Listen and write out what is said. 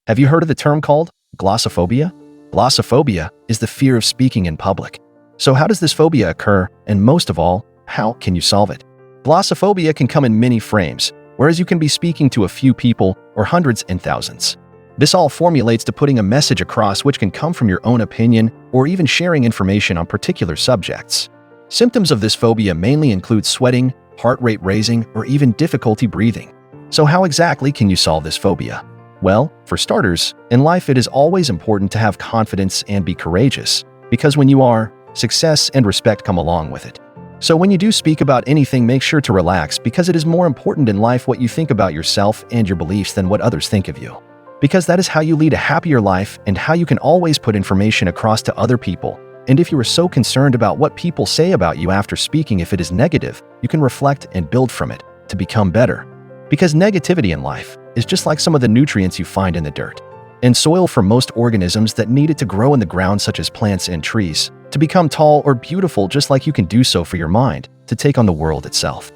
Have you heard of the term called glossophobia? Glossophobia is the fear of speaking in public. So how does this phobia occur, and most of all, how can you solve it? Glossophobia can come in many frames, whereas you can be speaking to a few people or hundreds and thousands. This all formulates to putting a message across, which can come from your own opinion or even sharing information on particular subjects. Symptoms of this phobia mainly include sweating, heart rate raising, or even difficulty breathing. So how exactly can you solve this phobia? Well, for starters, in life it is always important to have confidence and be courageous, because when you are, success and respect come along with it. So when you do speak about anything, make sure to relax, because it is more important in life what you think about yourself and your beliefs than what others think of you. Because that is how you lead a happier life and how you can always put information across to other people. And if you are so concerned about what people say about you after speaking, if it is negative, you can reflect and build from it to become better. Because negativity in life is just like some of the nutrients you find in the dirt and soil for most organisms that need it to grow in the ground, such as plants and trees, to become tall or beautiful, just like you can do so for your mind to take on the world itself.